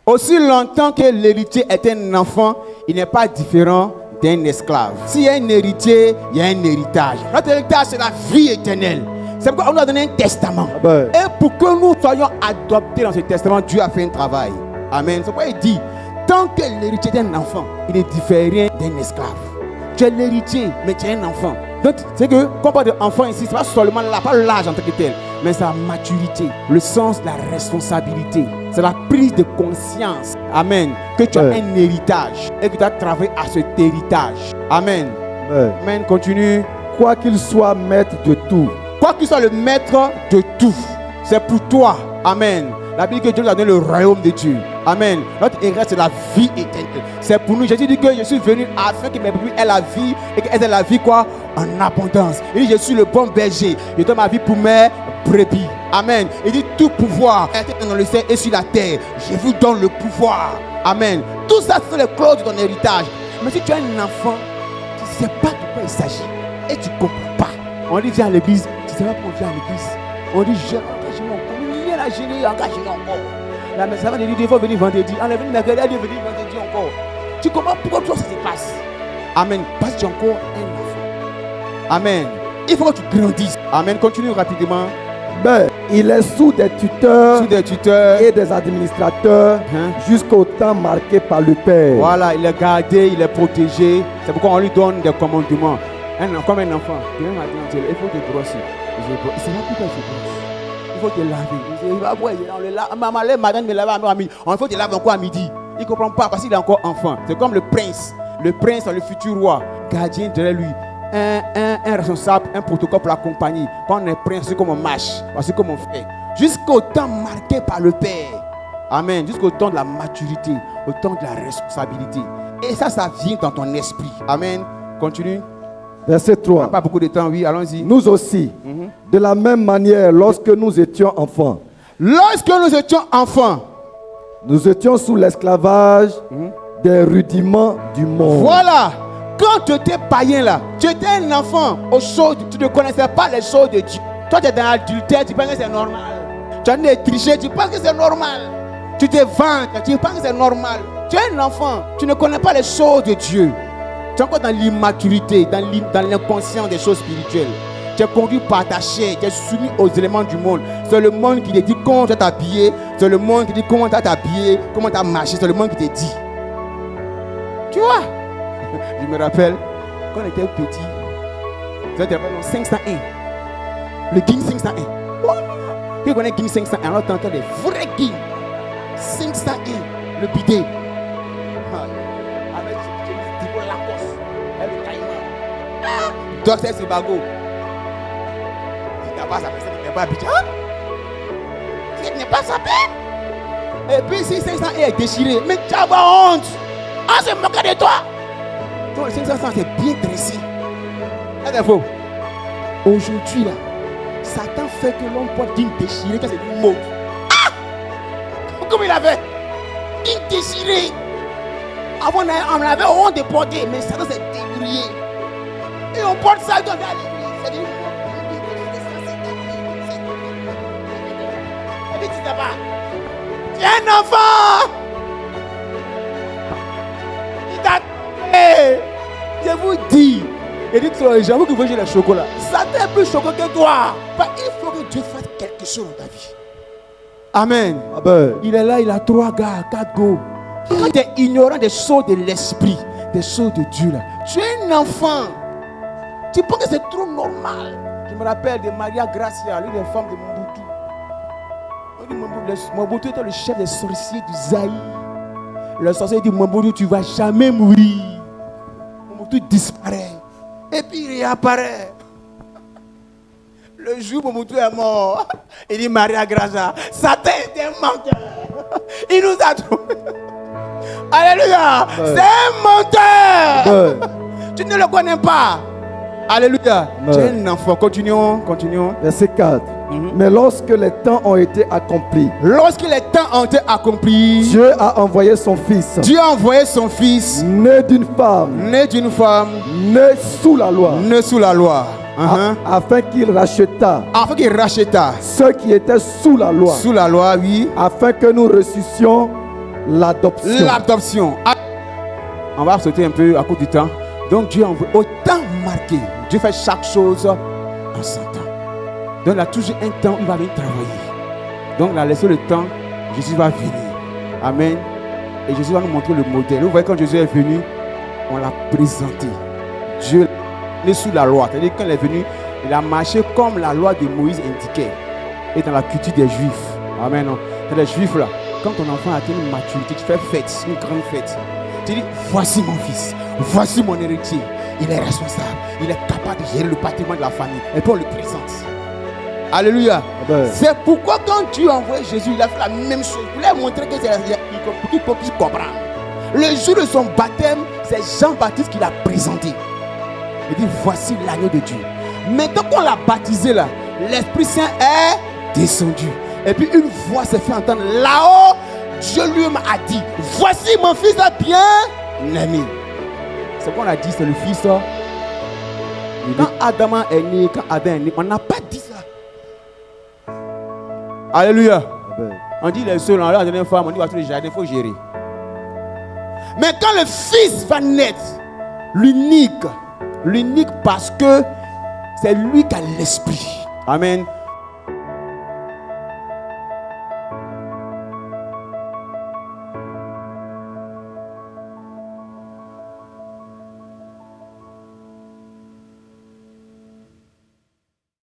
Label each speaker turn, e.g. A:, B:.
A: Aussi longtemps que l'héritier est un enfant, il n'est pas différent d'un esclave. S'il y a un héritier, il y a un héritage. Notre héritage, c'est la vie éternelle. C'est pourquoi on nous a donné un testament. Et pour que nous soyons adoptés dans ce testament, Dieu a fait un travail. Amen. C'est pourquoi il dit, tant que l'héritier est un enfant, il est différent d'un esclave. Tu es l'héritier, mais tu es un enfant. Donc, c'est que, quand on parle d'enfant ici, ce n'est pas seulement là, pas l'âge en tant que tel, mais c'est la maturité, le sens de la responsabilité. C'est la prise de conscience, amen, que tu as un héritage et que tu as travaillé à cet héritage. Amen. Amen, continue.
B: Quoi qu'il soit maître de tout.
A: Quoi qu'il soit le maître de tout, c'est pour toi. Amen. La Bible dit que Dieu nous a donné le royaume de Dieu. Amen. Notre héritage, c'est la vie éternelle. C'est pour nous. Jésus dit que je suis venu afin que mes brebis aient la vie et qu'elles aient la vie quoi? En abondance. Il dit, je suis le bon berger. Je donne ma vie pour mes brebis. Amen. Il dit, tout pouvoir est dans le ciel et sur la terre. Je vous donne le pouvoir. Amen. Tout ça, c'est les clauses de ton héritage. Mais si tu es un enfant, tu ne sais pas de quoi il s'agit et tu ne comprends pas. On dit, viens à l'église. Tu ne sais pas pourquoi on vient à l'église. On dit, je engage mon corps. Il engage encore. La messe avant de dire il faut venir vendredi. On est venu mercredi, il faut venir vendredi encore. Tu comprends pourquoi tout ça se passe? Amen. Parce que tu es encore un enfant. Amen. Il faut que tu grandisses. Amen. Continue rapidement.
B: Ben, il est sous des tuteurs et des administrateurs jusqu'au temps marqué par le Père.
A: Voilà, il est gardé, il est protégé. C'est pourquoi on lui donne des commandements. Comme un enfant, il faut te brosser. Il ne sait pas pourquoi il se brosse. Il faut te laver. Il faut te laver encore à midi. Il ne comprend pas parce qu'il est encore enfant. C'est comme le prince, le futur roi, gardien derrière lui. Un responsable, un protocole pour l'accompagner. Quand on est prince, c'est comme on marche, c'est comme on fait. Jusqu'au temps marqué par le Père. Amen. Jusqu'au temps de la maturité, au temps de la responsabilité. Et ça vient dans ton esprit. Amen. Continue.
B: Verset 3.
A: Pas beaucoup de temps, oui, allons-y.
B: Nous aussi, de la même manière, lorsque nous étions enfants.
A: Lorsque nous étions enfants.
B: Nous étions sous l'esclavage des rudiments du monde.
A: Voilà. Quand tu étais païen là, tu étais un enfant aux choses, tu ne connaissais pas les choses de Dieu. Toi tu es dans l'adultère, tu penses que c'est normal. Tu as des tricher, tu penses que c'est normal. Tu te vantes, tu penses que c'est normal. Tu es un enfant, tu ne connais pas les choses de Dieu. Tu es encore dans l'immaturité, dans l'inconscient des choses spirituelles. Tu es conduit par ta chair, tu es soumis aux éléments du monde. C'est le monde qui te dit comment tu dois t'habiller, c'est le monde qui dit comment tu dois t'habiller, comment tu dois marcher, c'est le monde qui te dit. Tu vois? Je me rappelle, quand on était petit, vous êtes en 501. Le King 501. Qui connaît King 501? Alors tu entends des vrais King. 501, le bidet. Avec le Lacoste, avec le caïman. Docteur Sebago. Si tu n'as pas sa personne, tu n'es pas habitué. Si tu n'es pas sa peine. Et puis si 501 est déchiré, mais tu as pas honte. Ah, c'est moqué de toi. Donc, le 500 c'est bien dressé. C'est faux. Aujourd'hui, là, Satan fait que l'homme porte une déchirée quand c'est une mode. Ah! Comme il avait une déchirée. Avant, on avait honte de porter, mais Satan s'est débrouillé. Et on porte ça dans l'église. C'est une mode. Tu es un enfant. Il t'a trouvé. Je vous dis. Et dites j'avoue que vous voyez le chocolat. Satan est plus chocolat que toi. Il faut que Dieu fasse quelque chose dans ta vie. Amen.
B: Amen.
A: Il est là, il a 3 gars, 4 go. Quand tu es ignorant des choses de l'esprit, des choses de Dieu là, tu es un enfant. Tu penses que c'est trop normal. Je me rappelle de Maria Gracia, l'une des femmes de Mobutu. Mobutu était le chef des sorciers du Zaïre. Le sorcier dit Mobutu, tu ne vas jamais mourir. Mobutu disparaît. Et puis il réapparaît. Le jour où Mobutu est mort, il dit Maria Gracia, Satan était un menteur. Il nous a trouvés. Alléluia. C'est un menteur. Tu ne le connais pas. Alléluia. Tu es un enfant. Continuons.
B: Verset 4. Mais lorsque les temps ont été accomplis. Dieu a envoyé son fils.
A: Né d'une femme.
B: Né sous la loi. Afin qu'il racheta.
A: Ceux
B: qui étaient sous la loi.
A: Oui.
B: Afin que nous ressuscions L'adoption.
A: L'adoption. On va sauter un peu à cause du temps. Donc Dieu envoie au temps marqué. Dieu fait chaque chose en son temps. Donc il a toujours un temps où il va venir travailler. Donc il a laissé le temps, Jésus va venir. Amen. Et Jésus va nous montrer le modèle. Vous voyez, quand Jésus est venu, on l'a présenté. Dieu est sous la loi. C'est-à-dire quand il est venu, il a marché comme la loi de Moïse indiquait. Et dans la culture des Juifs. Amen. C'est les Juifs là. Quand ton enfant atteint une maturité, tu fais fête, une grande fête. Tu dis, voici mon fils, voici mon héritier. Il est responsable, il est capable de gérer le patrimoine de la famille. Et puis on le présente. Alléluia. Amen. C'est pourquoi quand Dieu a envoyé Jésus, il a fait la même chose. Il a montré que pour qu'il puisse comprendre. Le jour de son baptême, c'est Jean-Baptiste qui l'a présenté. Il dit, voici l'agneau de Dieu. Maintenant qu'on l'a baptisé là, l'Esprit Saint est descendu. Et puis une voix s'est fait entendre là-haut. Dieu lui-même a dit, voici mon fils bien-aimé. C'est qu'on a dit, c'est le fils. Quand Adam est né, on n'a pas dit ça. Alléluia. Amen. On dit les seuls, on a la dernière fois, on dit tous les jardins, il faut gérer. Mais quand le fils va naître, l'unique parce que c'est lui qui a l'esprit. Amen.